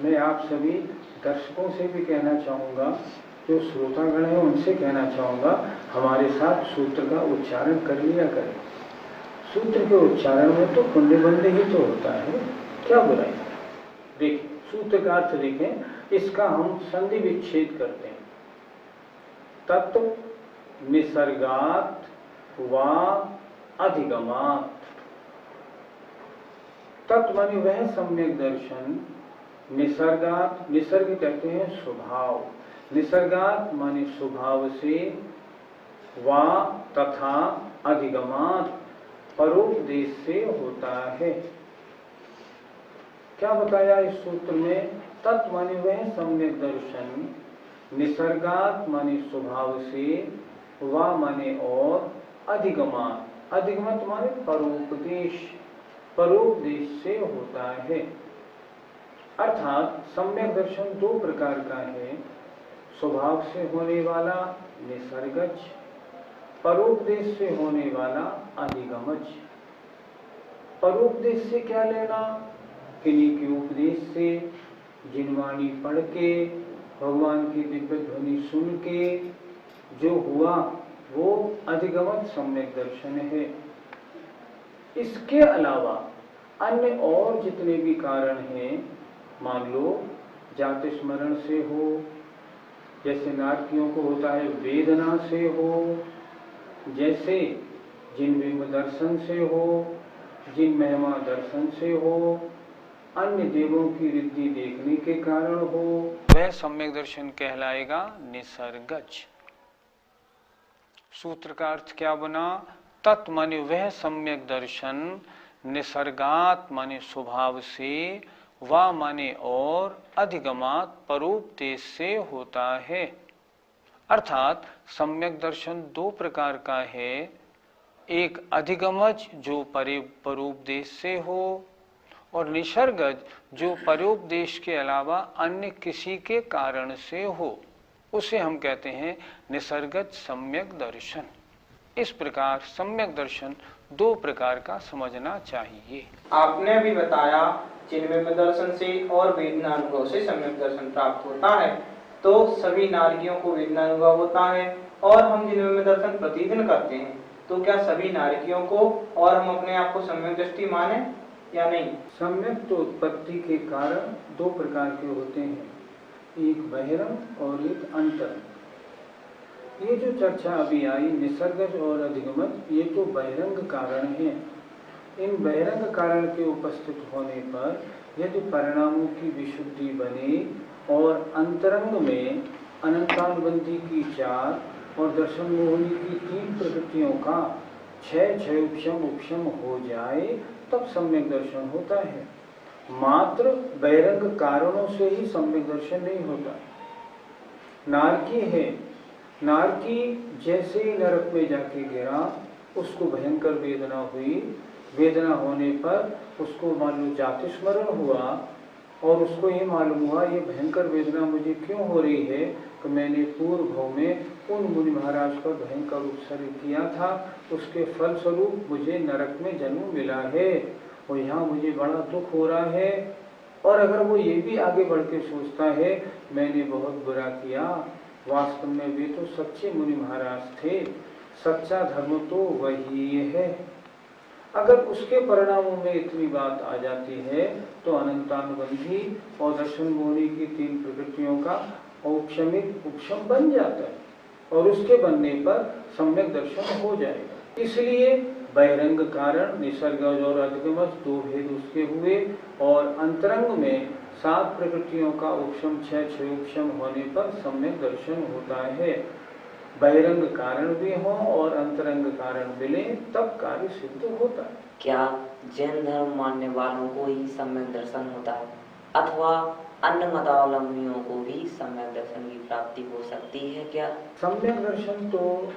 मैं आप सभी दर्शकों से भी कहना चाहूँगा, जो श्रोतागण है उनसे कहना चाहूँगा, हमारे साथ सूत्र का उच्चारण कर लिया करें। सूत्र के उच्चारण में तो पुण्य बंद ही तो होता है, क्या बुराई। देखिए सूत्र का अर्थ देखें, इसका हम संधि विच्छेद करते हैं। तत्व निसर्गात वा अधिगमात। तत्व माने वह सम्यक दर्शन, निसर्गात, निसर्ग कहते हैं स्वभाव, निसर्गात माने स्वभाव से, वा तथा अधिगमात परोपदेश से होता है। क्या बताया इस सूत्र में? तत्व माने वह सम्यक दर्शन, निसर्गात माने स्वभाव से, वा माने और, अधिगमात, अधिगमत माने परोपदेश, परोपदेश से होता है। अर्थात सम्यक दर्शन दो प्रकार का है, स्वभाव से होने वाला निसर्गज, परोपदेश से होने वाला अधिगमज। परोपदेश से क्या लेना? किन्हीं के उपदेश से, जिनवाणी पढ़ के, भगवान की दिव्य ध्वनि सुन के जो हुआ वो अधिगमत सम्यक दर्शन है। इसके अलावा अन्य और जितने भी कारण हैं, मान लो जाति स्मरण से हो, जैसे नारकियों को होता है वेदना से हो, जैसे जिन बिंब दर्शन से हो, जिन महिमा दर्शन से हो, अन्य देवों की रिद्धि देखने के कारण हो, वह सम्यक दर्शन कहलाएगा निसर्गज। सूत्र का अर्थ क्या बना? तत् माने वह सम्यक दर्शन, निसर्गात माने स्वभाव से, वा माने और, अधिगमात परोपदेश से होता है। अर्थात सम्यक दर्शन दो प्रकार का है, एक अधिगमज जो परोपदेश से हो, और निसर्गज जो परोपदेश के अलावा अन्य किसी के कारण से हो, उसे हम कहते हैं निसर्गज सम्यक दर्शन। इस प्रकार सम्यक दर्शन दो प्रकार का समझना चाहिए। आपने अभी बताया चिन्मय दर्शन से और वेदनानुभव से सम्यक दर्शन प्राप्त होता है, तो सभी नारकियों को वेदनानुभव होता है और हम चिन्मय दर्शन प्रतिदिन करते हैं, तो क्या सभी नारकियों को और हम अपने आप को सम्यक दृष्टि माने या नहीं? सम्यक तो उत्पत्ति के कारण दो प्रकार के होते हैं, एक बहिरंग और एक अंतरंग। ये जो चर्चा अभी आई निसर्गज और अधिगमज, ये तो बहिरंग कारण हैं। इन बहिरंग कारण के उपस्थित होने पर यदि परिणामों की विशुद्धि बने और अंतरंग में अनंतानुबंधी की चार और दर्शन मोहिनी की तीन प्रकृतियों का क्षय उपशम उपशम हो जाए, तब सम्यक दर्शन होता है। मात्र बहिरंग कारणों से ही सम्यक दर्शन नहीं होता। नारकी है, नारकी जैसे ही नरक में जाके गिरा, उसको भयंकर वेदना हुई, वेदना होने पर उसको मालूम जाति स्मरण हुआ और उसको ये मालूम हुआ ये भयंकर वेदना मुझे क्यों हो रही है, कि मैंने पूर्व भाव में उन मुनि महाराज पर भयंकर उपसर्ग किया था, उसके फल स्वरूप मुझे नरक में जन्म मिला है और यहाँ मुझे बड़ा दुख हो रहा है। और अगर वो ये भी आगे बढ़ के सोचता है मैंने बहुत बुरा किया, वास्तव में वे तो सच्चे मुनि महाराज थे, सच्चा धर्म तो वही है, अगर उसके परिणामों में इतनी बात आ जाती है तो अनंतानुबंधी और दर्शन मोहिनी की तीन प्रकृतियों का औक्षमिक उपशम बन जाता है और उसके बनने पर सम्यक दर्शन हो जाएगा। इसलिए बहिरंग कारण निसर्गज और अधिगमज दो भेद उसके हुए और अंतरंग में 7 प्रकृतियों का उपशम क्षय उपशम होने पर सम्यक दर्शन होता है। बहिरंग कारण भी हो और अंतरंग कारण मिले तब कार्य सिद्ध होता है। क्या जैन धर्म मानने वालों को ही सम्यक दर्शन होता है अथवा अन्य मतावलंबियों को भी सम्यक दर्शन की प्राप्ति हो सकती है क्या? सम्यक दर्शन तो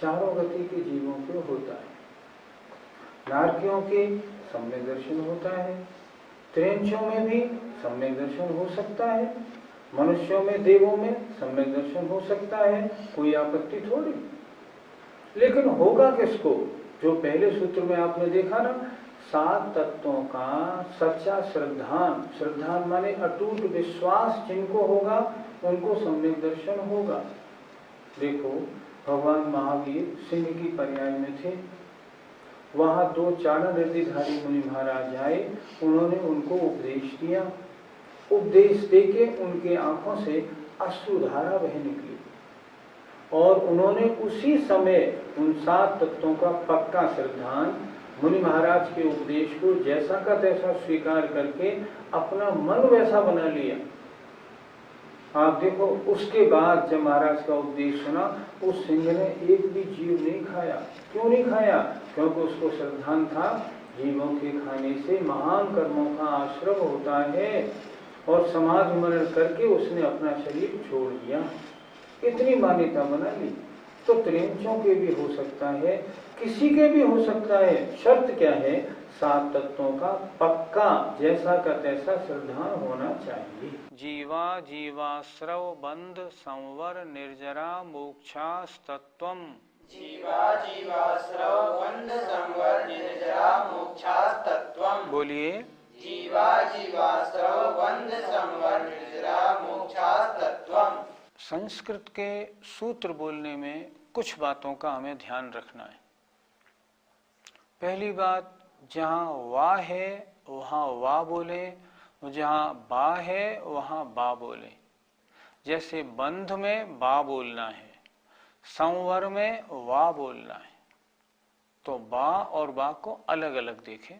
चारों गति के जीवों को होता है। नारकियों के सम्यक दर्शन होता है, त्रिंचों में भी सम्यक दर्शन हो सकता है, मनुष्यों में देवों में सम्यक दर्शन हो सकता है, कोई आपत्ति थोड़ी। लेकिन होगा किसको? जो पहले सूत्र में आपने देखा ना, 7 तत्वों का सच्चा श्रद्धान माने अटूट विश्वास जिनको होगा उनको सम्यक दर्शन होगा। देखो भगवान महावीर सिंह की पर्याय में थे, वहां 2 चारण ऋद्धिधारी मुनि महाराज आए, उन्होंने उनको उपदेश दिया। उपदेश देके उनके आंखों से अश्रुधारा बह निकली और उन्होंने उसी समय उन 7 तत्वों का पक्का श्रद्धान मुनि महाराज के उपदेश को जैसा का तैसा स्वीकार करके अपना मन वैसा बना लिया। आप देखो उसके बाद जब महाराज का उपदेश सुना, उस सिंह ने एक भी जीव नहीं खाया। क्यों नहीं खाया? क्योंकि उसको श्रद्धान था जीवों के खाने से महान कर्मों का आश्रम होता है, और समाधि मनन करके उसने अपना शरीर छोड़ दिया। इतनी मान्यता बना ली। तो त्रिंचों के भी हो सकता है, किसी के भी हो सकता है। शर्त क्या है? 7 तत्वों का पक्का जैसा का तैसा श्रद्धा होना चाहिए। जीवा जीवाश्रव बंध संवर निर्जरा मोक्षास्तत्वम। जीवा जीवाश्रव बंध संवर निर्जरा मोक्षास्तत्वम। बोलिए। जीवा जीवाश्रव बंध संवर निर्जरा मोक्षास्तत्वम। संस्कृत के सूत्र बोलने में कुछ बातों का हमें ध्यान रखना है। पहली बात, जहाँ वा है वहाँ वा बोले, जहाँ बा है वहाँ बा बोले। जैसे बंध में बा बोलना है, संवर में वा बोलना है, तो बा और बा को अलग अलग देखें।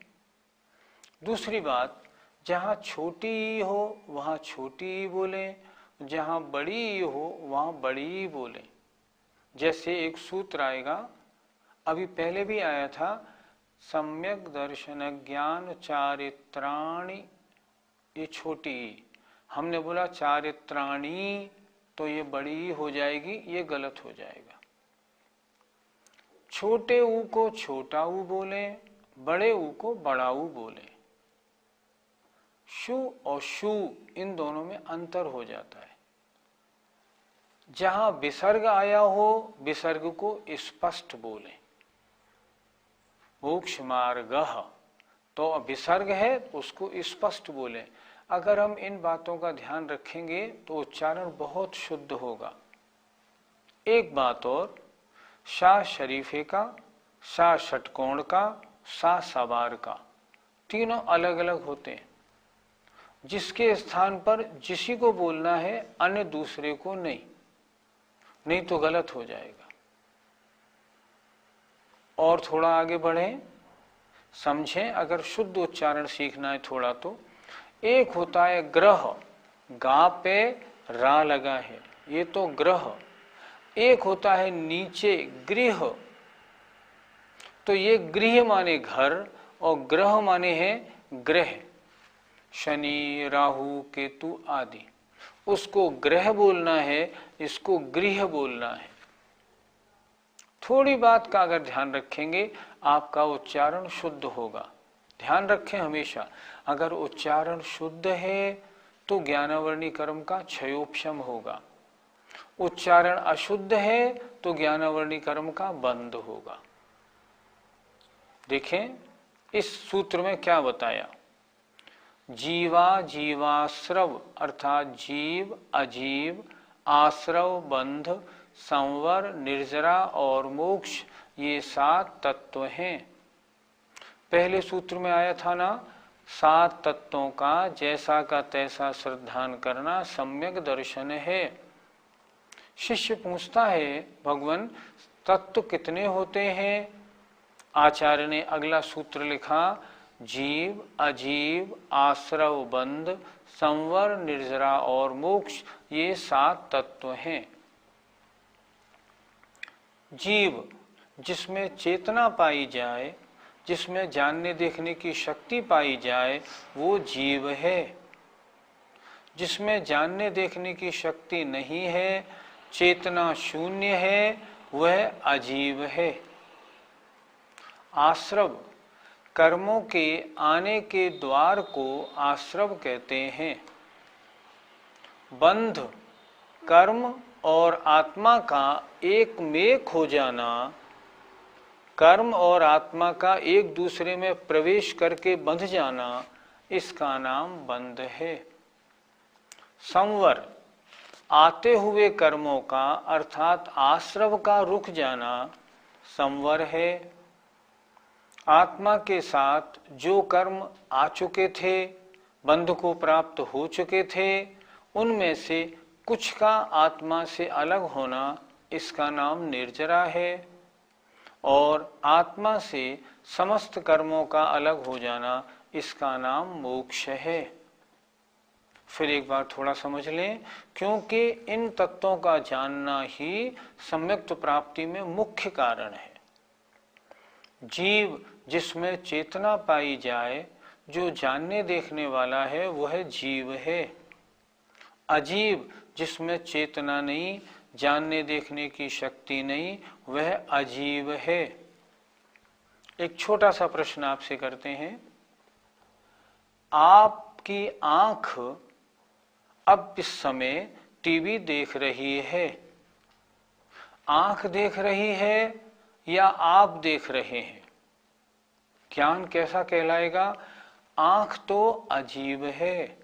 दूसरी बात, जहाँ छोटी हो वहाँ छोटी बोले, जहाँ बड़ी हो वहाँ बड़ी बोले। जैसे एक सूत्र आएगा, अभी पहले भी आया था, सम्यक दर्शन ज्ञान चारित्राणि, ये छोटी, हमने बोला चारित्राणि तो ये बड़ी हो जाएगी, ये गलत हो जाएगा। छोटे ऊ को छोटा ऊ बोले, बड़े ऊ को बड़ा ऊ बोले। शु और शु इन दोनों में अंतर हो जाता है। जहां विसर्ग आया हो विसर्ग को स्पष्ट बोले। मोक्ष मार्ग तो विसर्ग है उसको स्पष्ट बोले। अगर हम इन बातों का ध्यान रखेंगे तो उच्चारण बहुत शुद्ध होगा। एक बात और, शा शरीफे का, शा षटकोण का, शा सवार का, तीनों अलग अलग होते हैं। जिसके स्थान पर जिसी को बोलना है, अन्य दूसरे को नहीं तो गलत हो जाएगा। और थोड़ा आगे बढ़ें, समझें। अगर शुद्ध उच्चारण सीखना है थोड़ा, तो एक होता है ग्रह, गा पे रा लगा है, ये तो ग्रह। एक होता है नीचे गृह, तो ये गृह माने घर और ग्रह माने है ग्रह। शनि राहु केतु आदि, उसको ग्रह बोलना है, इसको गृह बोलना है। थोड़ी बात का अगर ध्यान रखेंगे आपका उच्चारण शुद्ध होगा। ध्यान रखें हमेशा, अगर उच्चारण शुद्ध है तो ज्ञानावर्णी कर्म का क्षयोपशम होगा। उच्चारण अशुद्ध है तो ज्ञानावर्णी कर्म का बंध होगा। देखें इस सूत्र में क्या बताया। जीवा जीवाश्रव अर्थात जीव अजीव, आश्रव बंध, संवर निर्जरा और मोक्ष, ये 7 तत्व हैं। पहले सूत्र में आया था ना, 7 तत्वों का जैसा का तैसा श्रद्धान करना सम्यक दर्शन है। शिष्य पूछता है, भगवान तत्व कितने होते हैं? आचार्य ने अगला सूत्र लिखा, जीव, अजीव, आश्रव, बंध, संवर, निर्जरा और मोक्ष, ये 7 तत्व हैं। जीव जिसमें चेतना पाई जाए, जिसमें जानने देखने की शक्ति पाई जाए, वो जीव है। जिसमें जानने देखने की शक्ति नहीं है, चेतना शून्य है, वह अजीव है। आश्रव कर्मों के आने के द्वार को आश्रव कहते हैं। बंध कर्म और आत्मा का एक मेक हो जाना, कर्म और आत्मा का एक दूसरे में प्रवेश करके बंध जाना, इसका नाम बंध है। संवर आते हुए कर्मों का अर्थात आश्रव का रुक जाना संवर है। आत्मा के साथ जो कर्म आ चुके थे, बंध को प्राप्त हो चुके थे, उनमें से कुछ का आत्मा से अलग होना, इसका नाम निर्जरा है। और आत्मा से समस्त कर्मों का अलग हो जाना, इसका नाम मोक्ष है। फिर एक बार थोड़ा समझ लें, क्योंकि इन तत्वों का जानना ही सम्यक्त प्राप्ति में मुख्य कारण है। जीव जिसमें चेतना पाई जाए, जो जानने देखने वाला है, वह जीव है। अजीव जिसमें चेतना नहीं, जानने देखने की शक्ति नहीं, वह अजीव है। एक छोटा सा प्रश्न आपसे करते हैं। आपकी आंख अब इस समय टीवी देख रही है, आंख देख रही है या आप देख रहे हैं? ज्ञान कैसा कहलाएगा? आंख तो अजीव है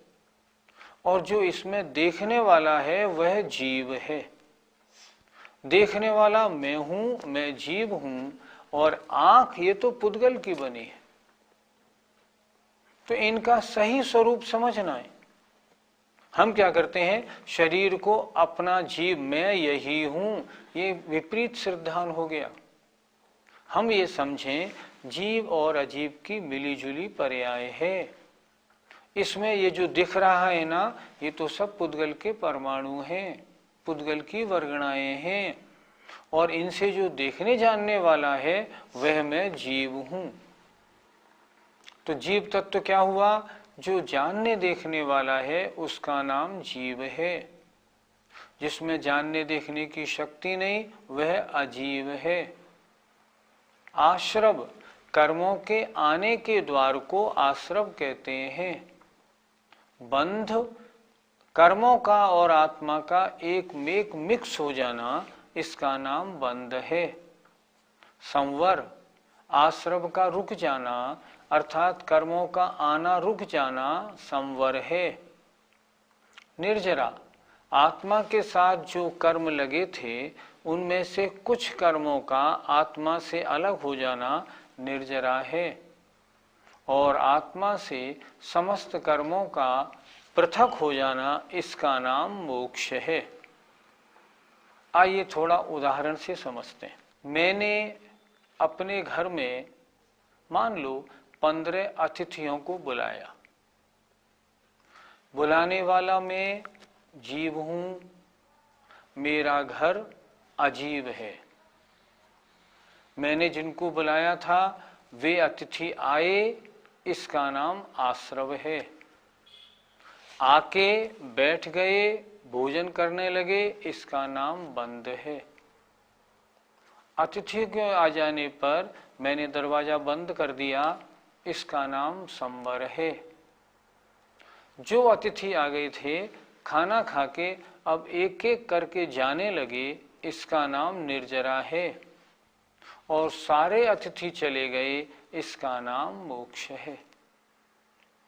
और जो इसमें देखने वाला है वह जीव है। देखने वाला मैं हूं, मैं जीव हूं, और आंख ये तो पुद्गल की बनी है। तो इनका सही स्वरूप समझना है। हम क्या करते हैं, शरीर को अपना जीव, मैं यही हूं, ये विपरीत सिद्धांत हो गया। हम ये समझें जीव और अजीव की मिलीजुली पर्याय है। इसमें ये जो दिख रहा है ना, ये तो सब पुद्गल के परमाणु हैं, पुद्गल की वर्गणाएं हैं, और इनसे जो देखने जानने वाला है वह मैं जीव हूं। तो जीव तत्व क्या हुआ? जो जानने देखने वाला है उसका नाम जीव है। जिसमें जानने देखने की शक्ति नहीं, वह अजीव है। आश्रव कर्मों के आने के द्वार को आश्रव कहते हैं। बंध कर्मों का और आत्मा का एक मेक मिक्स हो जाना, इसका नाम बंध है। संवर आश्रव का रुक जाना, अर्थात कर्मों का आना रुक जाना, संवर है। निर्जरा आत्मा के साथ जो कर्म लगे थे, उनमें से कुछ कर्मों का आत्मा से अलग हो जाना निर्जरा है। और आत्मा से समस्त कर्मों का पृथक हो जाना, इसका नाम मोक्ष है। आइए थोड़ा उदाहरण से समझते हैं। मैंने अपने घर में मान लो 15 अतिथियों को बुलाया। बुलाने वाला मैं जीव हूं, मेरा घर अजीव है। मैंने जिनको बुलाया था वे अतिथि आए, इसका नाम आश्रव है। आके बैठ गए, भोजन करने लगे, इसका नाम बंध है। अतिथि के आ जाने पर मैंने दरवाजा बंद कर दिया, इसका नाम संवर है। जो अतिथि आ गए थे, खाना खाके अब एक एक करके जाने लगे, इसका नाम निर्जरा है। और सारे अतिथि चले गए, इसका नाम मोक्ष है।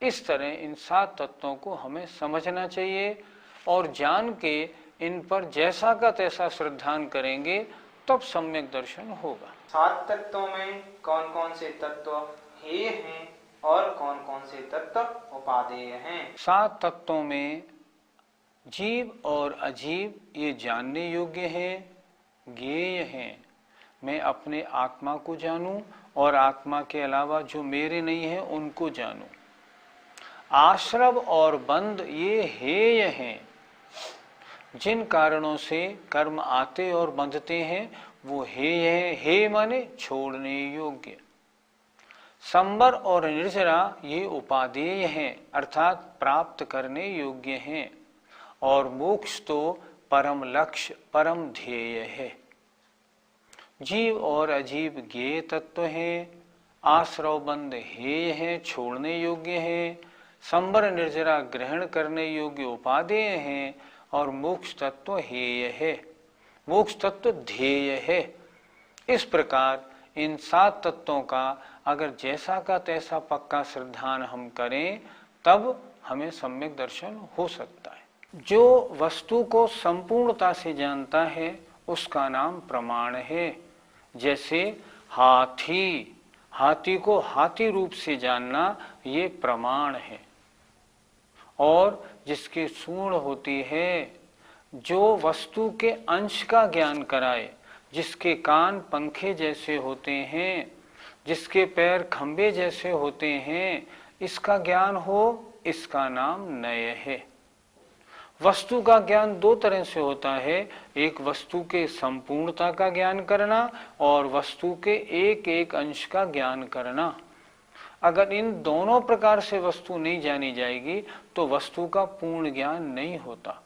इस तरह इन 7 तत्वों को हमें समझना चाहिए और जान के इन पर जैसा का तैसा श्रद्धान करेंगे, तब सम्यक दर्शन होगा। 7 तत्वों में कौन कौन से तत्व हेय हैं और कौन कौन से तत्व उपादेय हैं? 7 तत्वों में जीव और अजीव ये जानने योग्य हैं, ज्ञेय हैं। मैं अपने आत्मा को जानूं और आत्मा के अलावा जो मेरे नहीं है उनको जानूं। आश्रव और बंध ये हेय हैं। जिन कारणों से कर्म आते और बंधते हैं वो हेय है। हेय माने छोड़ने योग्य। संबर और निर्जरा ये उपादेय हैं, अर्थात प्राप्त करने योग्य हैं। और मोक्ष तो परम लक्ष्य परम ध्येय है। जीव और अजीव ज्ञेय तत्व हैं। आश्रव बंध हेय है, छोड़ने योग्य है। संबर निर्जरा ग्रहण करने योग्य उपादेय हैं। और मोक्ष तत्व हेय है, मोक्ष तत्व ध्येय है। इस प्रकार इन 7 तत्वों का अगर जैसा का तैसा पक्का श्रद्धान हम करें तब हमें सम्यक दर्शन हो सकता है। जो वस्तु को संपूर्णता से जानता है उसका नाम प्रमाण है। जैसे हाथी, हाथी को हाथी रूप से जानना ये प्रमाण है। और जिसकी सूंड होती है, जो वस्तु के अंश का ज्ञान कराए, जिसके कान पंखे जैसे होते हैं, जिसके पैर खंबे जैसे होते हैं, इसका ज्ञान हो, इसका नाम नय है। वस्तु का ज्ञान 2 तरह से होता है। एक वस्तु के संपूर्णता का ज्ञान करना और वस्तु के एक एक अंश का ज्ञान करना। अगर इन दोनों प्रकार से वस्तु नहीं जानी जाएगी तो वस्तु का पूर्ण ज्ञान नहीं होता।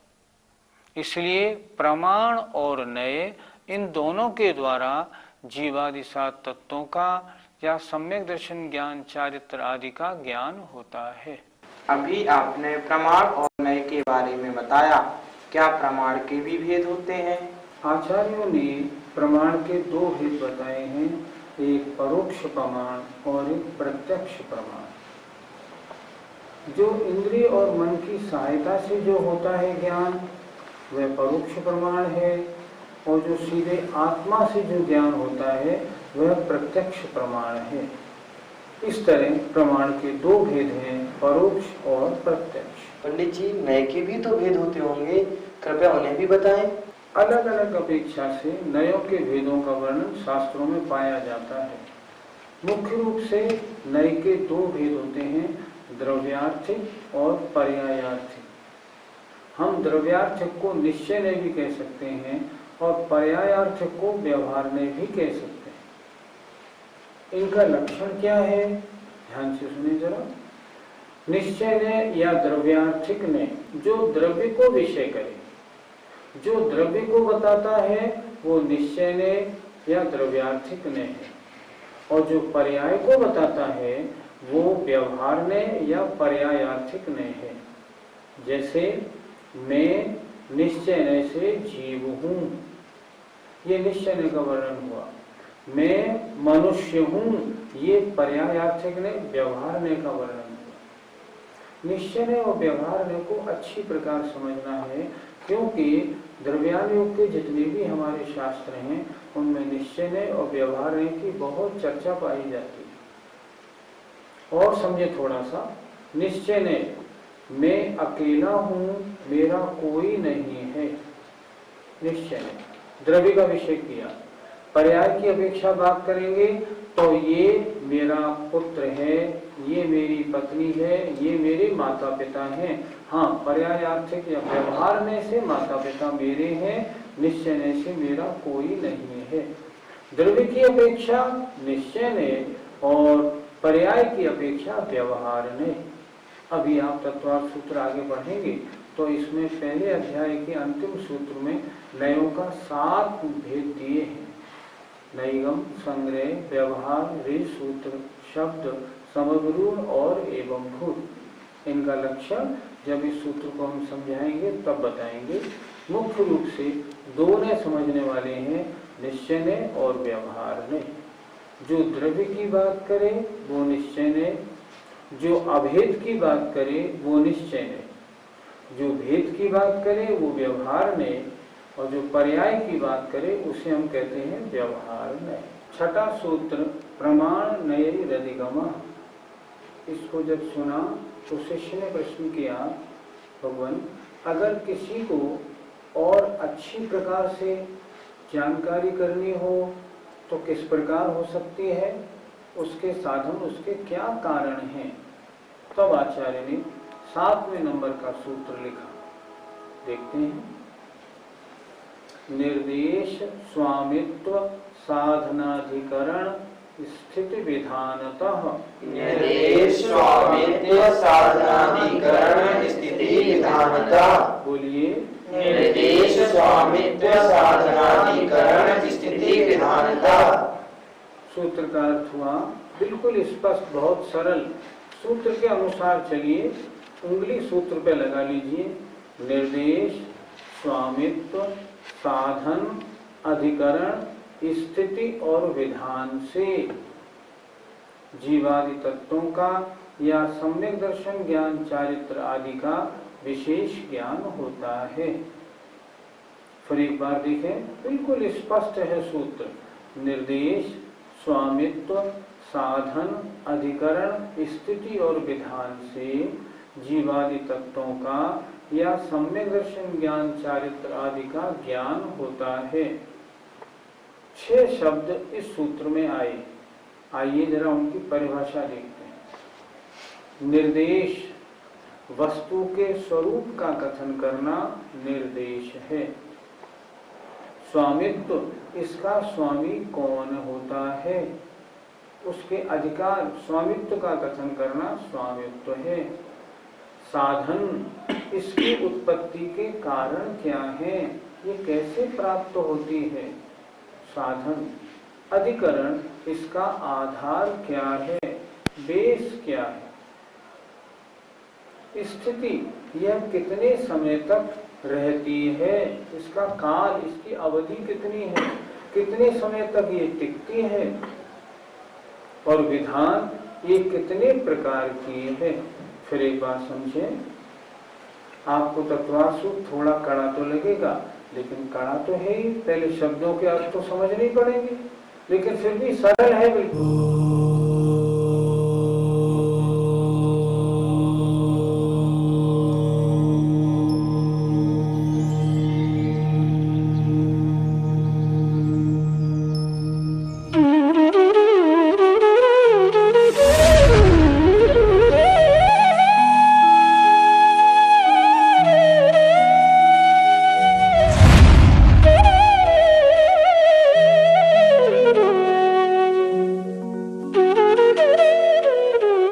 इसलिए प्रमाण और नय इन दोनों के द्वारा जीवादि 7 तत्वों का या सम्यक दर्शन ज्ञान चारित्र आदि का ज्ञान होता है। अभी आपने प्रमाण और नय के बारे में बताया, क्या प्रमाण के भी भेद होते हैं? आचार्यों ने प्रमाण के 2 भेद बताए हैं, एक परोक्ष प्रमाण और एक प्रत्यक्ष प्रमाण। जो इंद्रिय और मन की सहायता से जो होता है ज्ञान वह परोक्ष प्रमाण है, और जो सीधे आत्मा से जो ज्ञान होता है वह प्रत्यक्ष प्रमाण है। इस तरह प्रमाण के 2 भेद हैं, परोक्ष और प्रत्यक्ष। पंडित जी, नय के भी तो भेद होते होंगे, कृपया उन्हें भी बताएं। अलग अलग अपेक्षा से नयों के भेदों का वर्णन शास्त्रों में पाया जाता है। मुख्य रूप से नय के 2 भेद होते हैं, द्रव्यार्थिक और पर्यायार्थिक। हम द्रव्यार्थिक को निश्चय ने भी कह सकते हैं और पर्यायार्थिक को व्यवहार ने भी कह सकते हैं। इनका लक्षण क्या है, ध्यान से सुने जरा। निश्चय ने या द्रव्यार्थिक ने जो द्रव्य को विषय करे, जो द्रव्य को बताता है वो निश्चय ने या द्रव्यार्थिक ने है, और जो पर्याय को बताता है वो व्यवहार ने या पर्यायार्थिक ने है। जैसे मैं निश्चय ने से जीव हूँ, ये निश्चय ने का वर्णन हुआ। मैं मनुष्य हूँ, ये पर्यायार्थिक ने व्यवहार ने का वर्णन हुआ। निश्चय ने और व्यवहार ने को अच्छी प्रकार समझना है, क्योंकि द्रव्यान योग के जितने भी हमारे शास्त्र हैं उनमें निश्चय ने और व्यवहार ने की बहुत चर्चा पाई जाती है। और समझे थोड़ा सा, निश्चय ने मैं अकेला हूँ, मेरा कोई नहीं है, निश्चय ने द्रव्य का विषय किया। पर्याय की अपेक्षा बात करेंगे तो ये मेरा पुत्र है, ये मेरी पत्नी है, ये मेरे माता पिता हैं। हाँ, पर्यायार्थिक या व्यवहार ने से माता पिता मेरे हैं, निश्चय ने से मेरा कोई नहीं है। द्रव्य की अपेक्षा निश्चय ने और पर्याय की अपेक्षा व्यवहार ने। अभी आप तत्वार्थ सूत्र आगे बढ़ेंगे तो इसमें पहले अध्याय के अंतिम सूत्र में नयों का 7 भेद दिए हैं। नैगम, संग्रह, व्यवहार, ऋ सूत्र, शब्द, समगुण और एवं भूत। इनका लक्षण जब इस सूत्र को हम समझाएंगे तब बताएंगे। मुख्य रूप से 2 ने समझने वाले हैं, निश्चय ने और व्यवहार ने। जो द्रव्य की बात करे वो निश्चय ने, जो अभेद की बात करे वो निश्चय ने, जो भेद की बात करे वो व्यवहार ने, और जो पर्याय की बात करे उसे हम कहते हैं व्यवहार ने। 6ठा सूत्र प्रमाण नय रधिगम। इसको जब सुना तो शिष्य ने प्रश्न किया, भगवान अगर किसी को और अच्छी प्रकार से जानकारी करनी हो तो किस प्रकार हो सकती है, उसके साधन, उसके क्या कारण हैं। तब आचार्य ने 7वें नंबर का सूत्र लिखा, देखते हैं। निर्देश स्वामित्व साधनाधिकरण स्थिति विधानतः। निर्देश स्वामित्व साधनाधिकरण स्थिति विधानतः। बोलिए। निर्देश स्वामित्व साधनाधिकरण स्थिति विधानतः। सूत्र का अर्थ हुआ बिल्कुल स्पष्ट, बहुत सरल। सूत्र के अनुसार चलिए, उंगली सूत्र पे लगा लीजिए। निर्देश स्वामित्व साधन अधिकरण स्थिति और विधान से जीवादि तत्वों का या सम्यक दर्शन ज्ञान चारित्र आदि का विशेष ज्ञान होता है। फिर एक बार देखें, बिल्कुल स्पष्ट है सूत्र। निर्देश स्वामित्व साधन अधिकरण स्थिति और विधान से जीवादि तत्वों का या सम्यक दर्शन ज्ञान चारित्र आदि का ज्ञान होता है। 6 शब्द इस सूत्र में आए। आइए जरा उनकी परिभाषा देखते हैं। निर्देश, वस्तु के स्वरूप का कथन करना निर्देश है। स्वामित्व, इसका स्वामी कौन होता है, उसके अधिकार, स्वामित्व का कथन करना स्वामित्व है। साधन, इसकी उत्पत्ति के कारण क्या है, ये कैसे प्राप्त होती है, साधन। अधिकरण, इसका आधार क्या है, बेस क्या है। स्थिति, यह कितने समय तक रहती है, इसका काल, इसकी अवधि कितनी है, कितने समय तक ये टिकती है। और विधान, ये कितने प्रकार की है। फिर एक बात समझें, आपको तत्वासूत्र थोड़ा कड़ा तो लगेगा, लेकिन कड़ा तो है ही। पहले शब्दों के अर्थ तो समझने पड़ेंगे, लेकिन फिर भी सरल है बिल्कुल।